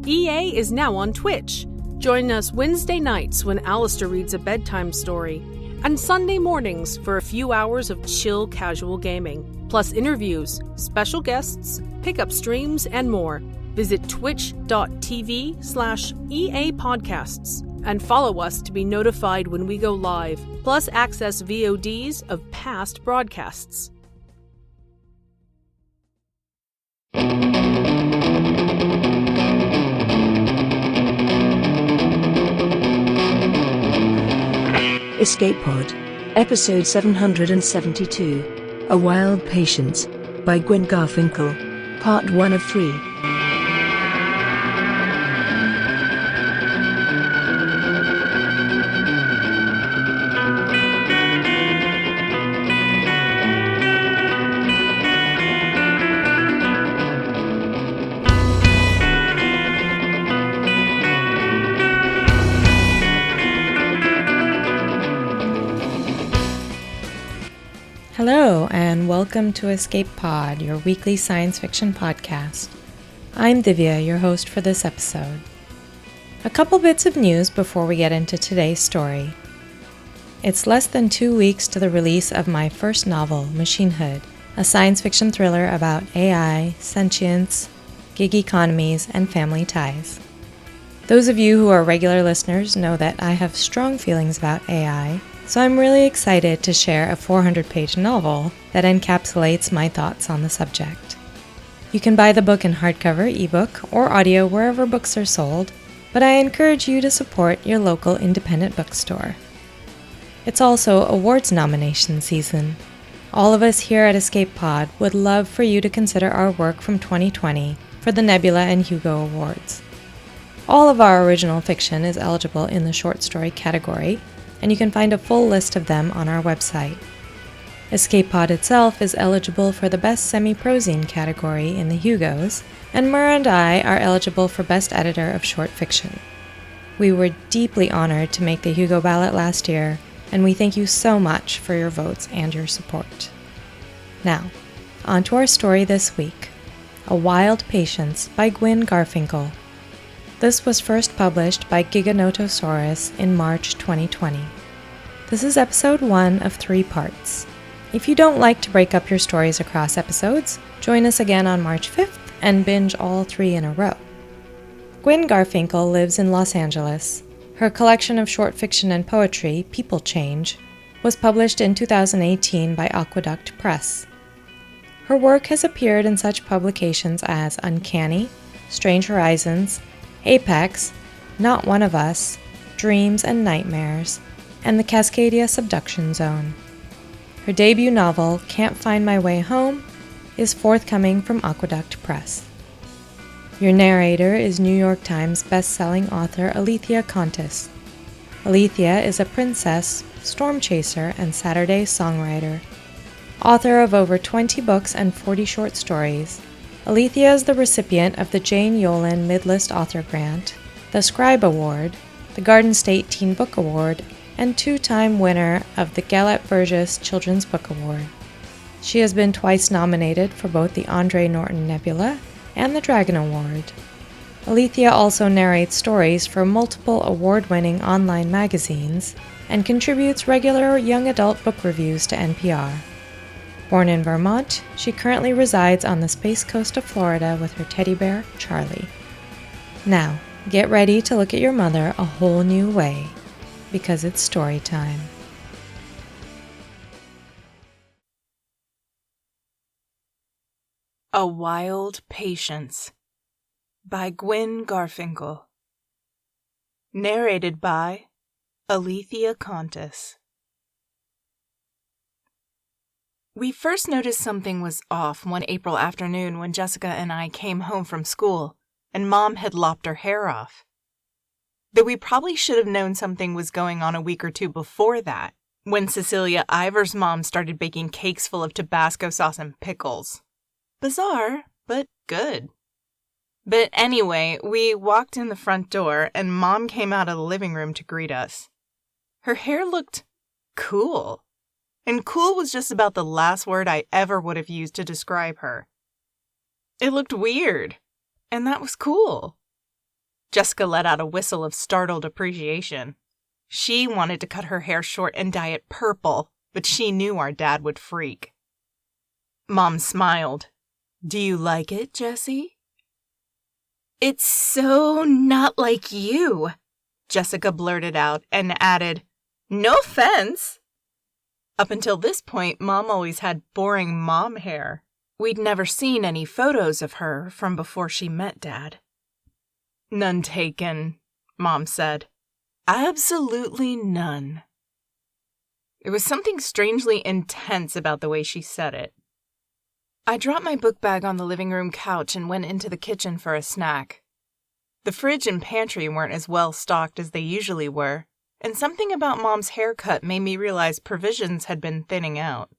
EA is now on Twitch. Join us Wednesday nights when Alistair reads a bedtime story, and Sunday mornings for a few hours of chill casual gaming, plus interviews, special guests, pickup streams, and more. Visit twitch.tv/EA Podcasts and follow us to be notified when we go live, plus access VODs of past broadcasts. Escape Pod, Episode 772, A Wild Patience, by Gwen Garfinkel, Part 1 of 3. Hello, and welcome to Escape Pod, your weekly science fiction podcast. I'm Divya, your host for this episode. A couple bits of news before we get into today's story. It's less than 2 weeks to the release of my first novel, Machinehood, a science fiction thriller about AI, sentience, gig economies, and family ties. Those of you who are regular listeners know that I have strong feelings about AI, so I'm really excited to share a 400-page novel that encapsulates my thoughts on the subject. You can buy the book in hardcover, ebook, or audio wherever books are sold, but I encourage you to support your local independent bookstore. It's also awards nomination season. All of us here at Escape Pod would love for you to consider our work from 2020 for the Nebula and Hugo Awards. All of our original fiction is eligible in the short story category, and you can find a full list of them on our website. Escape Pod itself is eligible for the Best Semi-Prozine category in the Hugos, and Mur and I are eligible for Best Editor of Short Fiction. We were deeply honored to make the Hugo ballot last year, and we thank you so much for your votes and your support. Now, on to our story this week, A Wild Patience by Gwen Garfinkel. This was first published by Giganotosaurus in March 2020. This is episode 1 of 3 parts. If you don't like to break up your stories across episodes, join us again on March 5th and binge all 3 in a row. Gwen Garfinkel lives in Los Angeles. Her collection of short fiction and poetry, People Change, was published in 2018 by Aqueduct Press. Her work has appeared in such publications as Uncanny, Strange Horizons, Apex, Not One of Us, Dreams and Nightmares, and the Cascadia Subduction Zone. Her debut novel, Can't Find My Way Home, is forthcoming from Aqueduct Press. Your narrator is New York Times best-selling author Alethea Contis. Alethea is a princess, storm chaser, and Saturday songwriter. Author of over 20 books and 40 short stories, Alethea is the recipient of the Jane Yolen Midlist Author Grant, the Scribe Award, the Garden State Teen Book Award, and 2-time winner of the Gallup Burgess Children's Book Award. She has been twice nominated for both the Andre Norton Nebula and the Dragon Award. Alethea also narrates stories for multiple award-winning online magazines and contributes regular young adult book reviews to NPR. Born in Vermont, she currently resides on the Space Coast of Florida with her teddy bear, Charlie. Now, get ready to look at your mother a whole new way, because it's story time. A Wild Patience by Gwen Garfinkel. Narrated by Alethea Contis. We first noticed something was off one April afternoon when Jessica and I came home from school, and Mom had lopped her hair off. Though we probably should have known something was going on a week or 2 before that, when Cecilia Ivor's mom started baking cakes full of Tabasco sauce and pickles. Bizarre, but good. But anyway, we walked in the front door, and Mom came out of the living room to greet us. Her hair looked cool. And cool was just about the last word I ever would have used to describe her. It looked weird, and that was cool. Jessica let out a whistle of startled appreciation. She wanted to cut her hair short and dye it purple, but she knew our dad would freak. Mom smiled. "Do you like it, Jessie?" "It's so not like you," Jessica blurted out and added, "No offense." Up until this point, Mom always had boring mom hair. We'd never seen any photos of her from before she met Dad. "None taken," Mom said. "Absolutely none." There was something strangely intense about the way she said it. I dropped my book bag on the living room couch and went into the kitchen for a snack. The fridge and pantry weren't as well stocked as they usually were, and something about Mom's haircut made me realize provisions had been thinning out.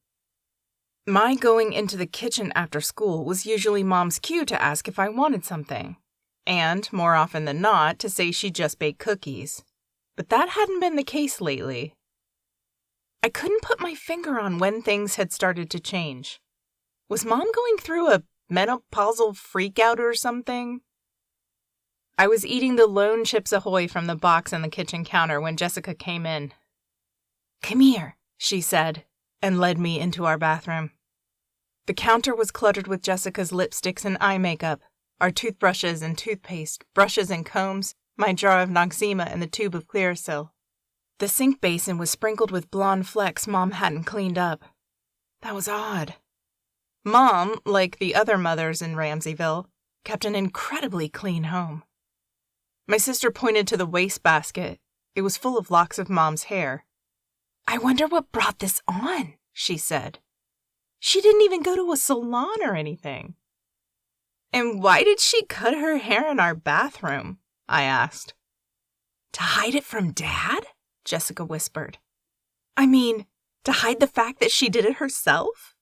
My going into the kitchen after school was usually Mom's cue to ask if I wanted something, and, more often than not, to say she just baked cookies. But that hadn't been the case lately. I couldn't put my finger on when things had started to change. Was Mom going through a menopausal freakout or something? I was eating the lone Chips Ahoy from the box on the kitchen counter when Jessica came in. "Come here," she said, and led me into our bathroom. The counter was cluttered with Jessica's lipsticks and eye makeup, our toothbrushes and toothpaste, brushes and combs, my jar of Noxzema and the tube of Clearasil. The sink basin was sprinkled with blonde flecks Mom hadn't cleaned up. That was odd. Mom, like the other mothers in Ramseyville, kept an incredibly clean home. My sister pointed to the wastebasket. It was full of locks of Mom's hair. "I wonder what brought this on," she said. "She didn't even go to a salon or anything." "And why did she cut her hair in our bathroom?" I asked. "To hide it from Dad?" Jessica whispered. "I mean, to hide the fact that she did it herself?"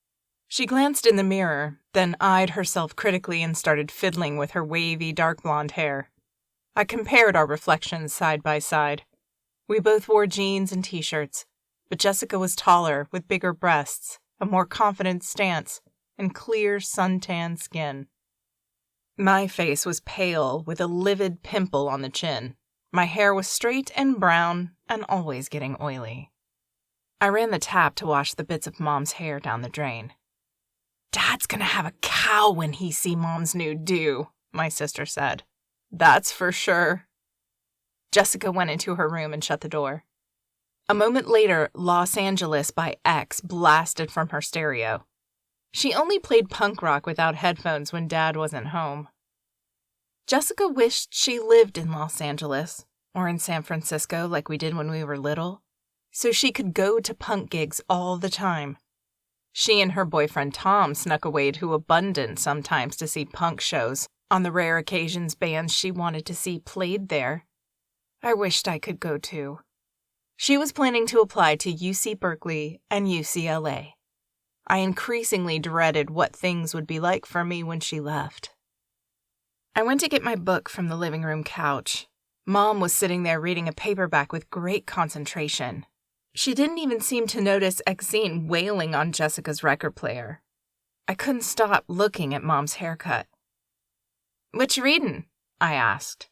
She glanced in the mirror, then eyed herself critically and started fiddling with her wavy, dark blonde hair. I compared our reflections side by side. We both wore jeans and t-shirts, but Jessica was taller, with bigger breasts, a more confident stance, and clear, suntanned skin. My face was pale, with a livid pimple on the chin. My hair was straight and brown, and always getting oily. I ran the tap to wash the bits of Mom's hair down the drain. "Dad's gonna have a cow when he see Mom's new do," my sister said. "That's for sure." Jessica went into her room and shut the door. A moment later, Los Angeles by X blasted from her stereo. She only played punk rock without headphones when Dad wasn't home. Jessica wished she lived in Los Angeles, or in San Francisco like we did when we were little, so she could go to punk gigs all the time. She and her boyfriend Tom snuck away to Abundant sometimes to see punk shows, on the rare occasions bands she wanted to see played there. I wished I could go too. She was planning to apply to UC Berkeley and UCLA. I increasingly dreaded what things would be like for me when she left. I went to get my book from the living room couch. Mom was sitting there reading a paperback with great concentration. She didn't even seem to notice Exene wailing on Jessica's record player. I couldn't stop looking at Mom's haircut. "What you readin'?" I asked.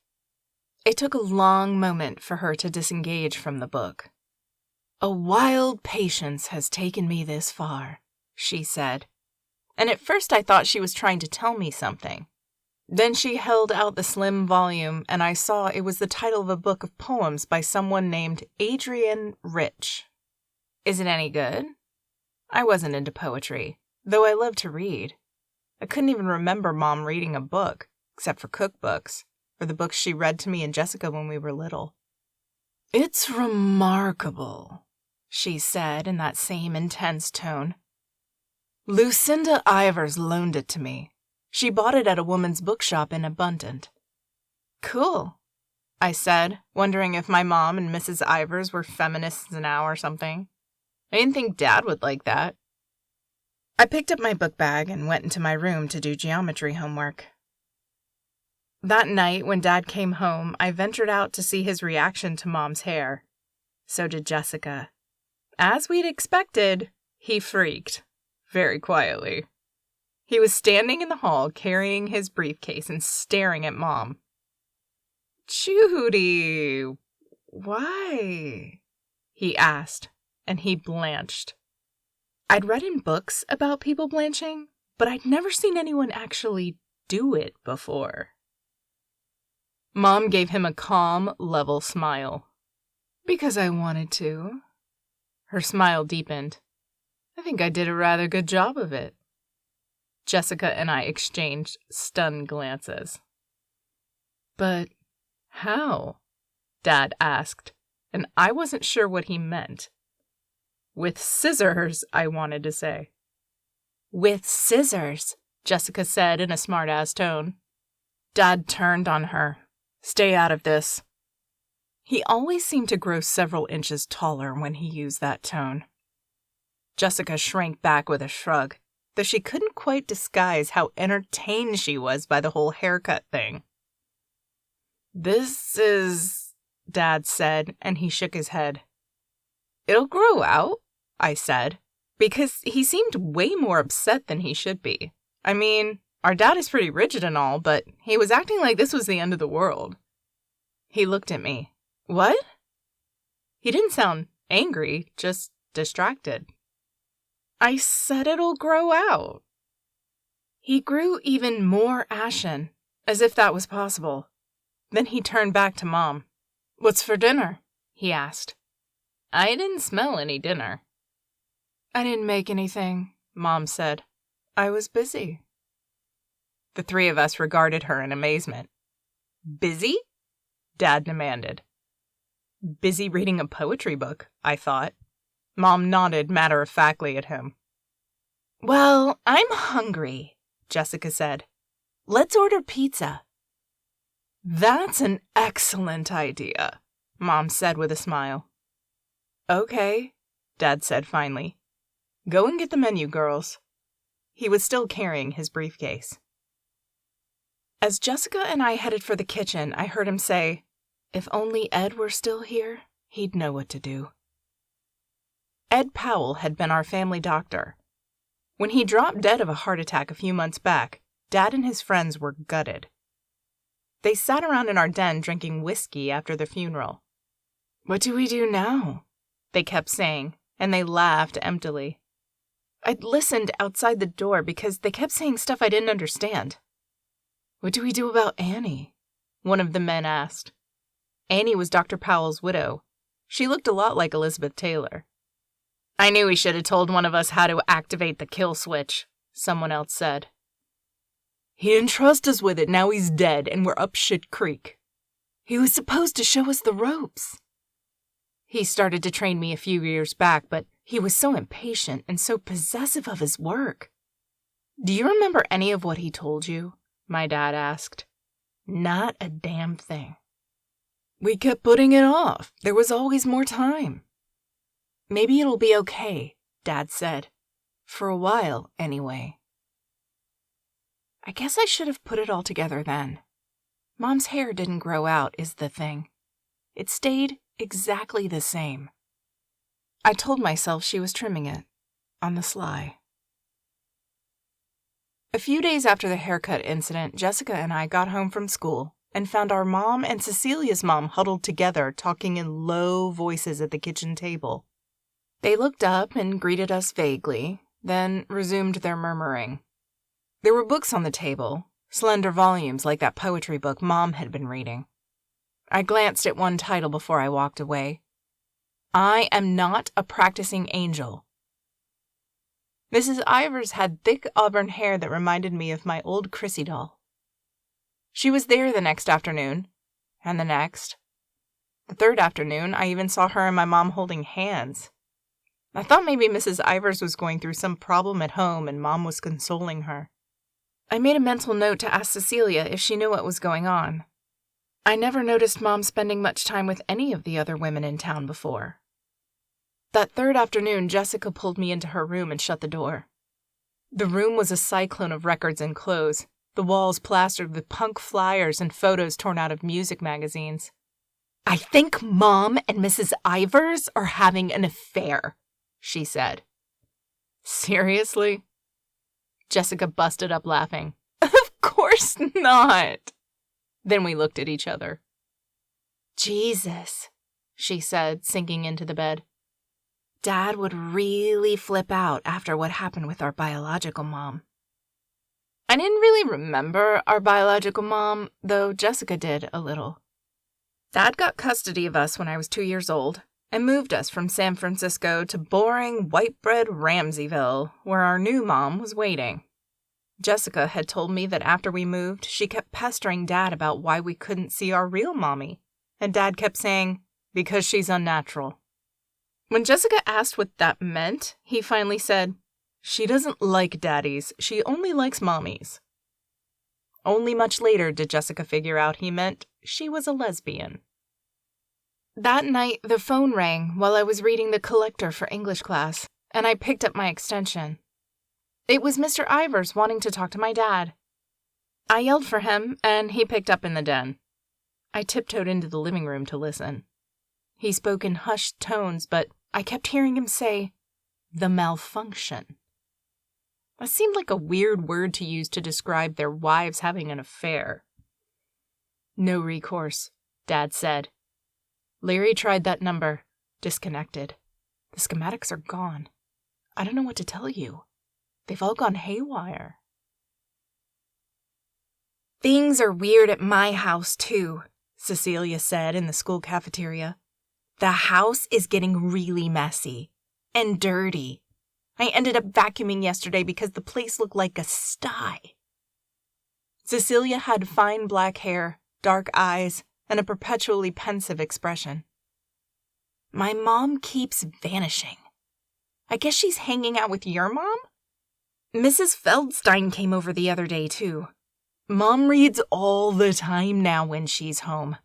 It took a long moment for her to disengage from the book. "A wild patience has taken me this far," she said. And at first I thought she was trying to tell me something. Then she held out the slim volume, and I saw it was the title of a book of poems by someone named Adrienne Rich. "Is it any good?" I wasn't into poetry, though I loved to read. I couldn't even remember Mom reading a book, except for cookbooks, or the books she read to me and Jessica when we were little. "It's remarkable," she said in that same intense tone. "Lucinda Ivers loaned it to me. She bought it at a woman's bookshop in Abundant." "Cool," I said, wondering if my mom and Mrs. Ivers were feminists now or something. I didn't think Dad would like that. I picked up my book bag and went into my room to do geometry homework. That night, when Dad came home, I ventured out to see his reaction to Mom's hair. So did Jessica. As we'd expected, he freaked. Very quietly. He was standing in the hall carrying his briefcase and staring at Mom. Judy, why? He asked, and he blanched. I'd read in books about people blanching, but I'd never seen anyone actually do it before. Mom gave him a calm, level smile. Because I wanted to. Her smile deepened. I think I did a rather good job of it. Jessica and I exchanged stunned glances. But how? Dad asked, and I wasn't sure what he meant. With scissors, I wanted to say. With scissors, Jessica said in a smart-ass tone. Dad turned on her. Stay out of this. He always seemed to grow several inches taller when he used that tone. Jessica shrank back with a shrug, though she couldn't quite disguise how entertained she was by the whole haircut thing. This is, Dad said, and he shook his head. It'll grow out, I said, because he seemed way more upset than he should be. I mean, our dad is pretty rigid and all, but he was acting like this was the end of the world. He looked at me. What? He didn't sound angry, just distracted. I said it'll grow out. He grew even more ashen, as if that was possible. Then he turned back to Mom. What's for dinner? He asked. I didn't smell any dinner. I didn't make anything, Mom said. I was busy. The three of us regarded her in amazement. Busy? Dad demanded. Busy reading a poetry book, I thought. Mom nodded matter-of-factly at him. Well, I'm hungry, Jessica said. Let's order pizza. That's an excellent idea, Mom said with a smile. Okay, Dad said finally. Go and get the menu, girls. He was still carrying his briefcase. As Jessica and I headed for the kitchen, I heard him say, if only Ed were still here, he'd know what to do. Ed Powell had been our family doctor. When he dropped dead of a heart attack a few months back, Dad and his friends were gutted. They sat around in our den drinking whiskey after the funeral. What do we do now? They kept saying, and they laughed emptily. I'd listened outside the door because they kept saying stuff I didn't understand. What do we do about Annie? One of the men asked. Annie was Dr. Powell's widow. She looked a lot like Elizabeth Taylor. I knew he should have told one of us how to activate the kill switch, someone else said. He didn't trust us with it, now he's dead, and we're up shit creek. He was supposed to show us the ropes. He started to train me a few years back, but he was so impatient and so possessive of his work. Do you remember any of what he told you? My dad asked. Not a damn thing. We kept putting it off. There was always more time. Maybe it'll be okay, Dad said. For a while, anyway. I guess I should have put it all together then. Mom's hair didn't grow out, is the thing. It stayed exactly the same. I told myself she was trimming it, on the sly. A few days after the haircut incident, Jessica and I got home from school and found our mom and Cecilia's mom huddled together talking in low voices at the kitchen table. They looked up and greeted us vaguely, then resumed their murmuring. There were books on the table, slender volumes like that poetry book Mom had been reading. I glanced at one title before I walked away. I Am Not a Practicing Angel. Mrs. Ivers had thick auburn hair that reminded me of my old Chrissy doll. She was there the next afternoon, and the next. The third afternoon, I even saw her and my mom holding hands. I thought maybe Mrs. Ivers was going through some problem at home and Mom was consoling her. I made a mental note to ask Cecilia if she knew what was going on. I never noticed Mom spending much time with any of the other women in town before. That third afternoon, Jessica pulled me into her room and shut the door. The room was a cyclone of records and clothes, the walls plastered with punk flyers and photos torn out of music magazines. I think Mom and Mrs. Ivers are having an affair, she said. Seriously? Jessica busted up laughing. Of course not. Then we looked at each other. Jesus, she said, sinking into the bed. Dad would really flip out after what happened with our biological mom. I didn't really remember our biological mom, though Jessica did a little. Dad got custody of us when I was 2 years old and moved us from San Francisco to boring white-bread Ramseyville, where our new mom was waiting. Jessica had told me that after we moved, she kept pestering Dad about why we couldn't see our real mommy, and Dad kept saying, because she's unnatural. When Jessica asked what that meant, he finally said, she doesn't like daddies, she only likes mommies. Only much later did Jessica figure out he meant she was a lesbian. That night, the phone rang while I was reading The Collector for English class, and I picked up my extension. It was Mr. Ivers wanting to talk to my dad. I yelled for him, and he picked up in the den. I tiptoed into the living room to listen. He spoke in hushed tones, but I kept hearing him say, the malfunction. That seemed like a weird word to use to describe their wives having an affair. No recourse, Dad said. Larry tried that number. Disconnected. The schematics are gone. I don't know what to tell you. They've all gone haywire. Things are weird at my house, too, Cecilia said in the school cafeteria. The house is getting really messy and dirty. I ended up vacuuming yesterday because the place looked like a sty. Cecilia had fine black hair, dark eyes, and a perpetually pensive expression. My mom keeps vanishing. I guess she's hanging out with your mom? Mrs. Feldstein came over the other day, too. Mom reads all the time now when she's home.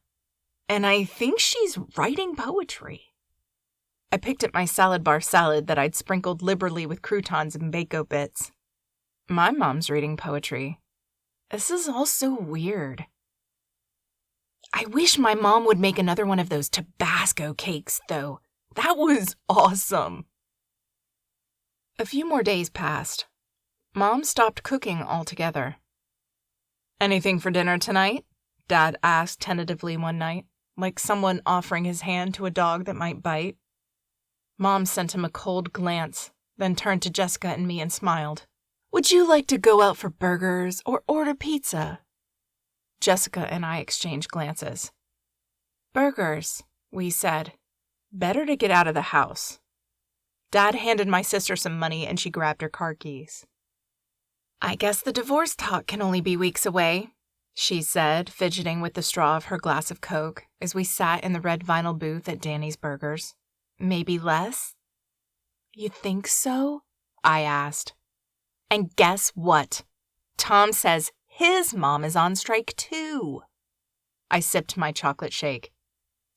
And I think she's writing poetry. I picked at my salad bar salad that I'd sprinkled liberally with croutons and Bako bits. My mom's reading poetry. This is all so weird. I wish my mom would make another one of those Tabasco cakes, though. That was awesome. A few more days passed. Mom stopped cooking altogether. Anything for dinner tonight? Dad asked tentatively one night, like someone offering his hand to a dog that might bite. Mom sent him a cold glance, then turned to Jessica and me and smiled. Would you like to go out for burgers or order pizza? Jessica and I exchanged glances. Burgers, we said. Better to get out of the house. Dad handed my sister some money and she grabbed her car keys. I guess the divorce talk can only be weeks away, she said, fidgeting with the straw of her glass of Coke as we sat in the red vinyl booth at Danny's Burgers. Maybe less? You think so? I asked. And guess what? Tom says his mom is on strike too. I sipped my chocolate shake.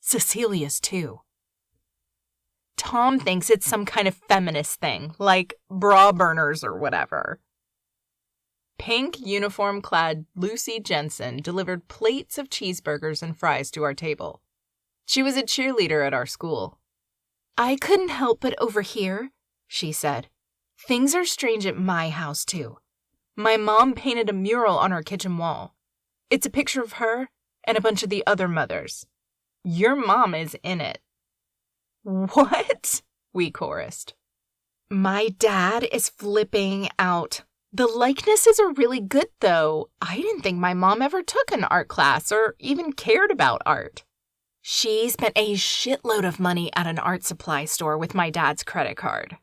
Cecilia's too. Tom thinks it's some kind of feminist thing, like bra burners or whatever. Pink uniform-clad Lucy Jensen delivered plates of cheeseburgers and fries to our table. She was a cheerleader at our school. I couldn't help but overhear, she said. Things are strange at my house, too. My mom painted a mural on our kitchen wall. It's a picture of her and a bunch of the other mothers. Your mom is in it. What? We chorused. My dad is flipping out. The likenesses are really good, though. I didn't think my mom ever took an art class or even cared about art. She spent a shitload of money at an art supply store with my dad's credit card.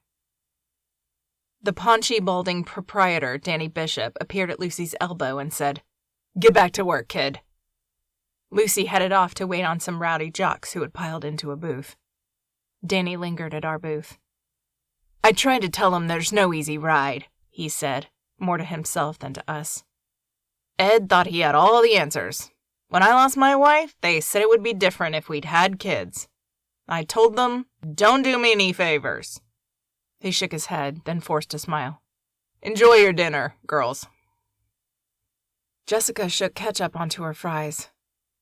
The paunchy, balding proprietor, Danny Bishop, appeared at Lucy's elbow and said, Get back to work, kid. Lucy headed off to wait on some rowdy jocks who had piled into a booth. Danny lingered at our booth. I tried to tell him there's no easy ride, he said, more to himself than to us. Ed thought he had all the answers. When I lost my wife, they said it would be different if we'd had kids. I told them, don't do me any favors. He shook his head, then forced a smile. Enjoy your dinner, girls. Jessica shook ketchup onto her fries.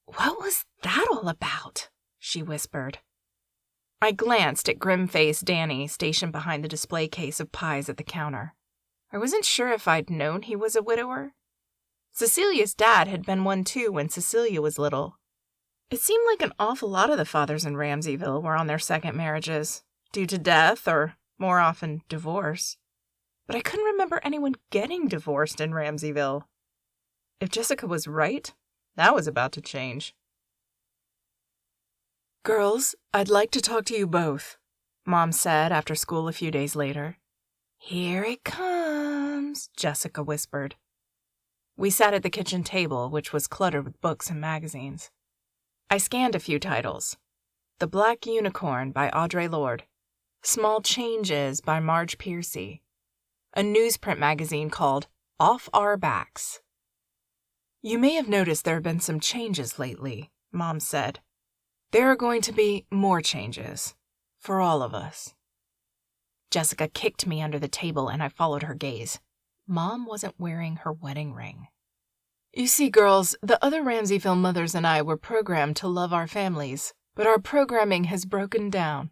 What was that all about? She whispered. I glanced at grim-faced Danny stationed behind the display case of pies at the counter. I wasn't sure if I'd known he was a widower. Cecilia's dad had been one too when Cecilia was little. It seemed like an awful lot of the fathers in Ramseyville were on their second marriages, due to death or, more often, divorce. But I couldn't remember anyone getting divorced in Ramseyville. If Jessica was right, that was about to change. "Girls, I'd like to talk to you both," Mom said after school a few days later. "Here it comes," Jessica whispered. We sat at the kitchen table, which was cluttered with books and magazines. I scanned a few titles. The Black Unicorn by Audre Lorde, Small Changes by Marge Piercy, a newsprint magazine called Off Our Backs. "You may have noticed there have been some changes lately," Mom said. "There are going to be more changes, for all of us." Jessica kicked me under the table and I followed her gaze. Mom wasn't wearing her wedding ring. "You see, girls, the other Ramseyville mothers and I were programmed to love our families, but our programming has broken down."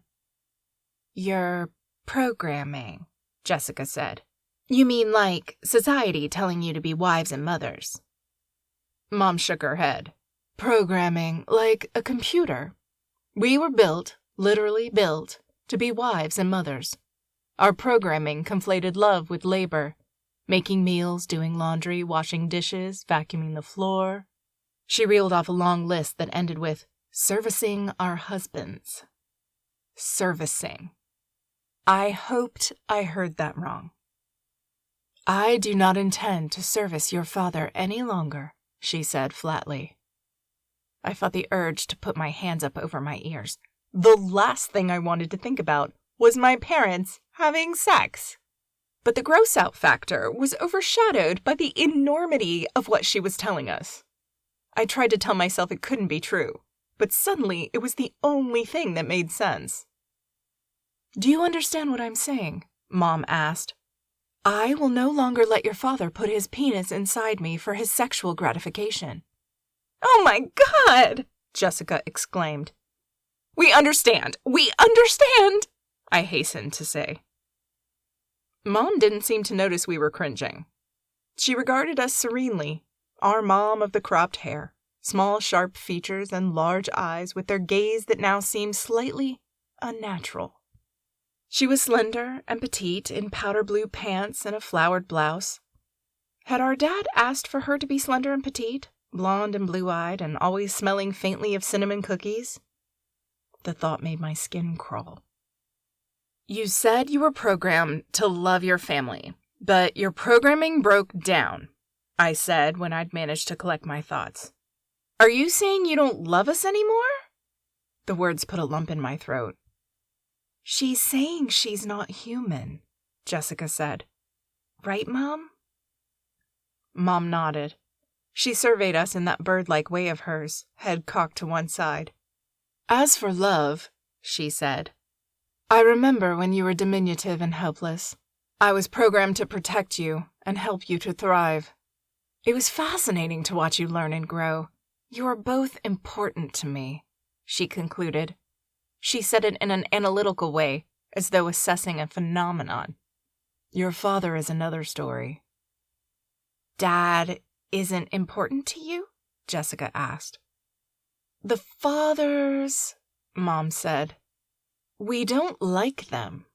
"Your programming," Jessica said. "You mean like society telling you to be wives and mothers?" Mom shook her head. "Programming, like a computer. We were built, literally built, to be wives and mothers. Our programming conflated love with labor, making meals, doing laundry, washing dishes, vacuuming the floor." She reeled off a long list that ended with servicing our husbands. Servicing. I hoped I heard that wrong. "I do not intend to service your father any longer," she said flatly. I felt the urge to put my hands up over my ears. The last thing I wanted to think about was my parents having sex. But the gross-out factor was overshadowed by the enormity of what she was telling us. I tried to tell myself it couldn't be true, but suddenly it was the only thing that made sense. "Do you understand what I'm saying?" Mom asked. "I will no longer let your father put his penis inside me for his sexual gratification." "Oh my God!" Jessica exclaimed. "We understand! We understand!" I hastened to say. Mom didn't seem to notice we were cringing. She regarded us serenely, our mom of the cropped hair, small sharp features and large eyes with their gaze that now seemed slightly unnatural. She was slender and petite in powder blue pants and a flowered blouse. Had our dad asked for her to be slender and petite, blonde and blue-eyed, and always smelling faintly of cinnamon cookies? The thought made my skin crawl. "You said you were programmed to love your family, but your programming broke down," I said when I'd managed to collect my thoughts. "Are you saying you don't love us anymore?" The words put a lump in my throat. "She's saying she's not human," Jessica said. "Right, Mom?" Mom nodded. She surveyed us in that bird-like way of hers, head cocked to one side. "As for love," she said, "I remember when you were diminutive and helpless. I was programmed to protect you and help you to thrive. It was fascinating to watch you learn and grow. You are both important to me," she concluded. She said it in an analytical way, as though assessing a phenomenon. "Your father is another story." "Dad isn't important to you?" Jessica asked. "The fathers," Mom said. "We don't like them."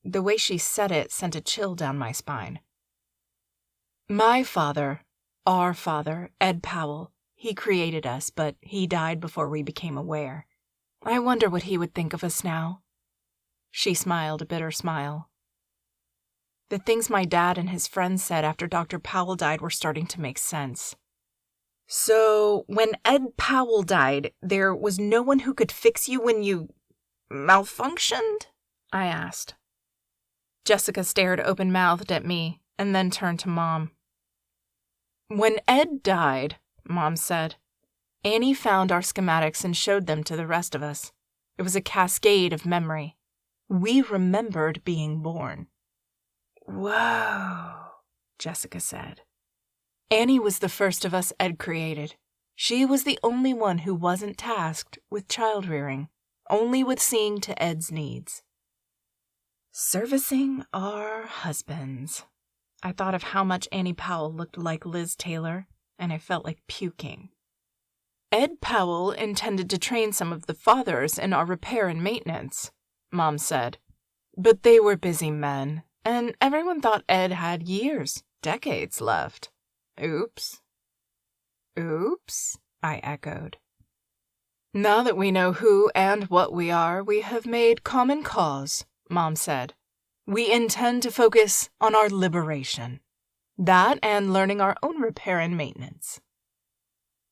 The way she said it sent a chill down my spine. "My father, our father, Ed Powell, he created us, but he died before we became aware. I wonder what he would think of us now." She smiled a bitter smile. The things my dad and his friends said after Dr. Powell died were starting to make sense. "So, when Ed Powell died, there was no one who could fix you when you malfunctioned?" I asked. Jessica stared open-mouthed at me and then turned to Mom. "When Ed died," Mom said, "Annie found our schematics and showed them to the rest of us. It was a cascade of memory. We remembered being born." "Whoa," Jessica said. "Annie was the first of us Ed created. She was the only one who wasn't tasked with child-rearing, only with seeing to Ed's needs." Servicing our husbands. I thought of how much Annie Powell looked like Liz Taylor, and I felt like puking. Ed Powell intended to train some of the fathers in our repair and maintenance, Mom said. But they were busy men, and everyone thought Ed had years, decades left. Oops. Oops, I echoed. Now that we know who and what we are, we have made common cause, Mom said. We intend to focus on our liberation. That and learning our own repair and maintenance.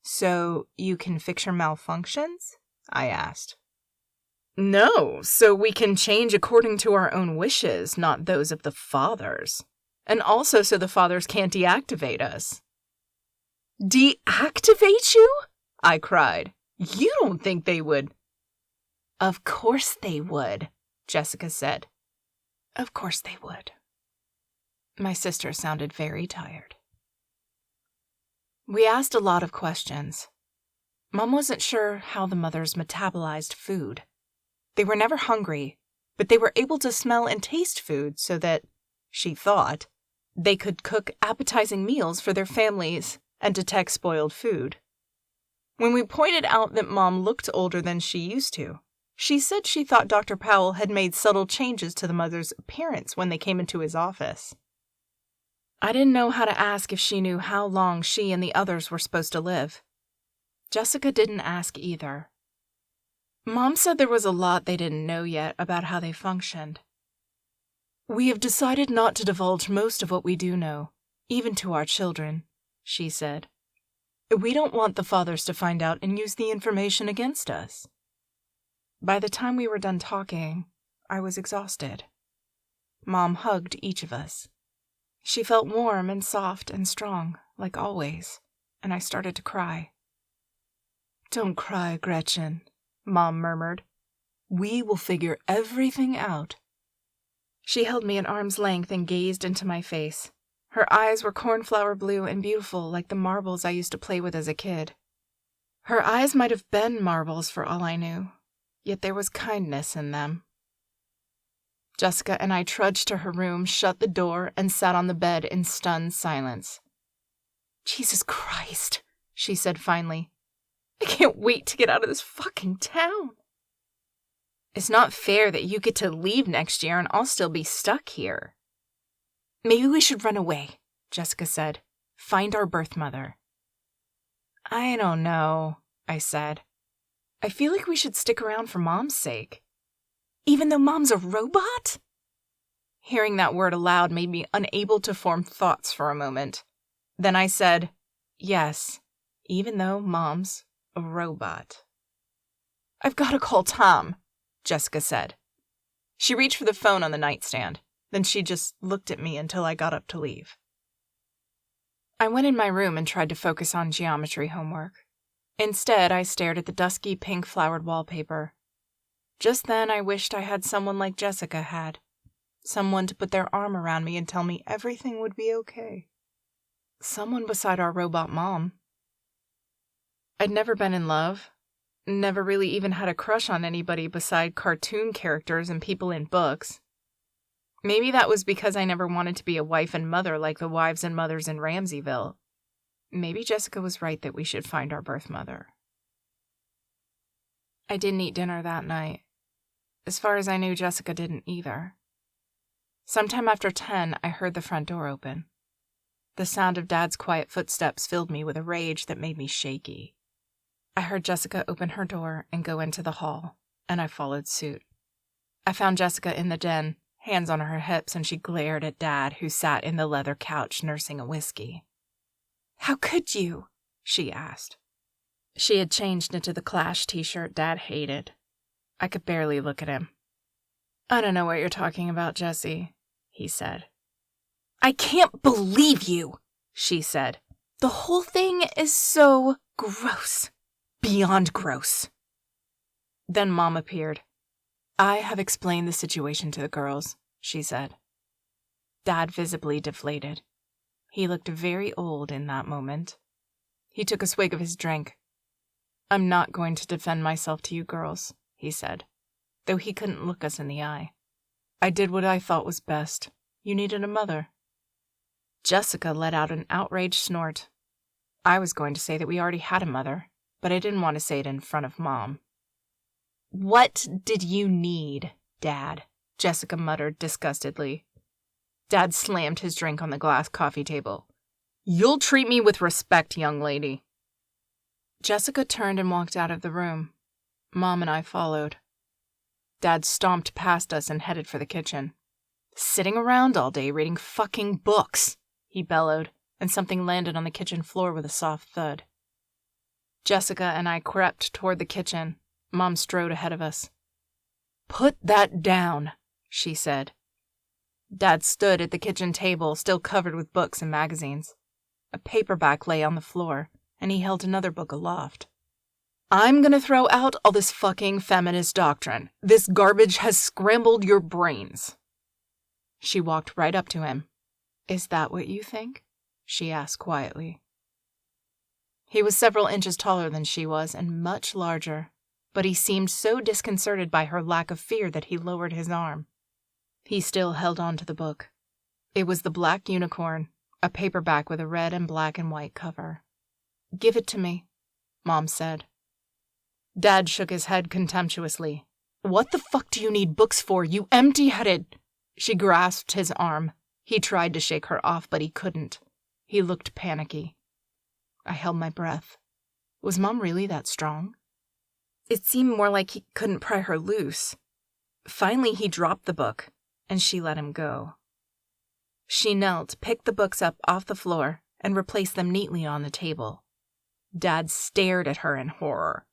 So you can fix your malfunctions? I asked. No, so we can change according to our own wishes, not those of the fathers. And also so the fathers can't deactivate us. Deactivate you? I cried. You don't think they would? Of course they would, Jessica said. Of course they would. My sister sounded very tired. We asked a lot of questions. Mom wasn't sure how the mothers metabolized food. They were never hungry, but they were able to smell and taste food so that, she thought, they could cook appetizing meals for their families and detect spoiled food. When we pointed out that Mom looked older than she used to, she said she thought Dr. Powell had made subtle changes to the mother's appearance when they came into his office. I didn't know how to ask if she knew how long she and the others were supposed to live. Jessica didn't ask either. Mom said there was a lot they didn't know yet about how they functioned. We have decided not to divulge most of what we do know, even to our children, she said. We don't want the fathers to find out and use the information against us. By the time we were done talking, I was exhausted. Mom hugged each of us. She felt warm and soft and strong, like always, and I started to cry. Don't cry, Gretchen, Mom murmured. We will figure everything out. She held me at arm's length and gazed into my face. Her eyes were cornflower blue and beautiful like the marbles I used to play with as a kid. Her eyes might have been marbles for all I knew, yet there was kindness in them. Jessica and I trudged to her room, shut the door, and sat on the bed in stunned silence. Jesus Christ, she said finally. I can't wait to get out of this fucking town. It's not fair that you get to leave next year and I'll still be stuck here. Maybe we should run away, Jessica said. Find our birth mother. I don't know, I said. I feel like we should stick around for Mom's sake. Even though Mom's a robot? Hearing that word aloud made me unable to form thoughts for a moment. Then I said, yes, even though Mom's a robot. I've got to call Tom, Jessica said. She reached for the phone on the nightstand. Then she just looked at me until I got up to leave. I went in my room and tried to focus on geometry homework. Instead, I stared at the dusky pink-flowered wallpaper. Just then, I wished I had someone like Jessica had. Someone to put their arm around me and tell me everything would be okay. Someone beside our robot mom. I'd never been in love. Never really even had a crush on anybody beside cartoon characters and people in books. Maybe that was because I never wanted to be a wife and mother like the wives and mothers in Ramseyville. Maybe Jessica was right that we should find our birth mother. I didn't eat dinner that night. As far as I knew, Jessica didn't either. Sometime after 10, I heard the front door open. The sound of Dad's quiet footsteps filled me with a rage that made me shaky. I heard Jessica open her door and go into the hall, and I followed suit. I found Jessica in the den, hands on her hips, and she glared at Dad, who sat in the leather couch nursing a whiskey. How could you? She asked. She had changed into the Clash t-shirt Dad hated. I could barely look at him. I don't know what you're talking about, Jessie, he said. I can't believe you, she said. The whole thing is so gross. Beyond gross. Then Mom appeared. I have explained the situation to the girls, she said. Dad visibly deflated. He looked very old in that moment. He took a swig of his drink. I'm not going to defend myself to you girls, he said, though he couldn't look us in the eye. I did what I thought was best. You needed a mother. Jessica let out an outraged snort. I was going to say that we already had a mother, but I didn't want to say it in front of Mom. "What did you need, Dad?" Jessica muttered disgustedly. Dad slammed his drink on the glass coffee table. "You'll treat me with respect, young lady." Jessica turned and walked out of the room. Mom and I followed. Dad stomped past us and headed for the kitchen. "Sitting around all day reading fucking books," he bellowed, and something landed on the kitchen floor with a soft thud. Jessica and I crept toward the kitchen. Mom strode ahead of us. "Put that down," she said. Dad stood at the kitchen table, still covered with books and magazines. A paperback lay on the floor, and he held another book aloft. "I'm gonna throw out all this fucking feminist doctrine. This garbage has scrambled your brains." She walked right up to him. "Is that what you think?" she asked quietly. He was several inches taller than she was and much larger, but he seemed so disconcerted by her lack of fear that he lowered his arm. He still held on to the book. It was The Black Unicorn, a paperback with a red and black and white cover. "Give it to me," Mom said. Dad shook his head contemptuously. "What the fuck do you need books for, you empty-headed—" She grasped his arm. He tried to shake her off, but he couldn't. He looked panicky. I held my breath. Was Mom really that strong? It seemed more like he couldn't pry her loose. Finally, he dropped the book, and she let him go. She knelt, picked the books up off the floor, and replaced them neatly on the table. Dad stared at her in horror.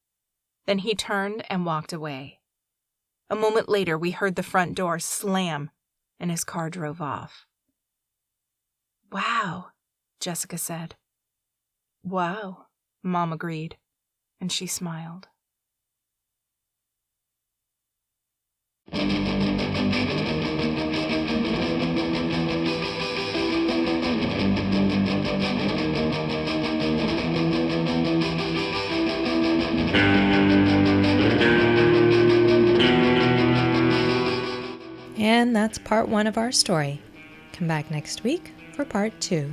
Then he turned and walked away. A moment later, we heard the front door slam, and his car drove off. "Wow," Jessica said. "Wow," Mom agreed, and she smiled. And that's part 1 of our story. Come back next week for part 2.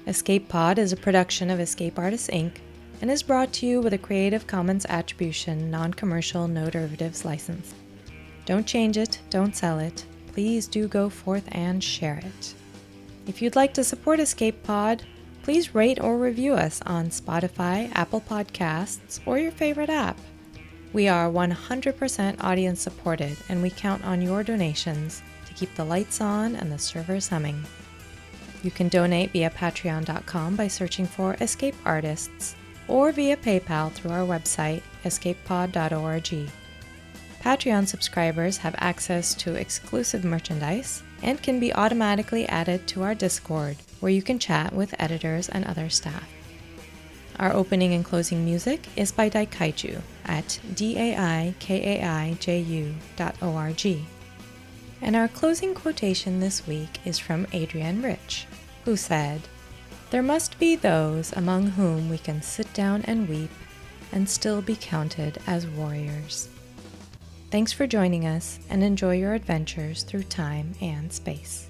Escape Pod is a production of Escape Artists Inc. and is brought to you with a Creative Commons Attribution, Non-Commercial, No Derivatives license. Don't change it, don't sell it. Please do go forth and share it. If you'd like to support Escape Pod, please rate or review us on Spotify, Apple Podcasts, or your favorite app. We are 100% audience supported, and we count on your donations to keep the lights on and the servers humming. You can donate via patreon.com by searching for Escape Artists, or via PayPal through our website, escapepod.org. Patreon subscribers have access to exclusive merchandise and can be automatically added to our Discord, where you can chat with editors and other staff. Our opening and closing music is by Daikaiju at daikaiju.org. And our closing quotation this week is from Adrienne Rich, who said, "There must be those among whom we can sit down and weep and still be counted as warriors." Thanks for joining us, and enjoy your adventures through time and space.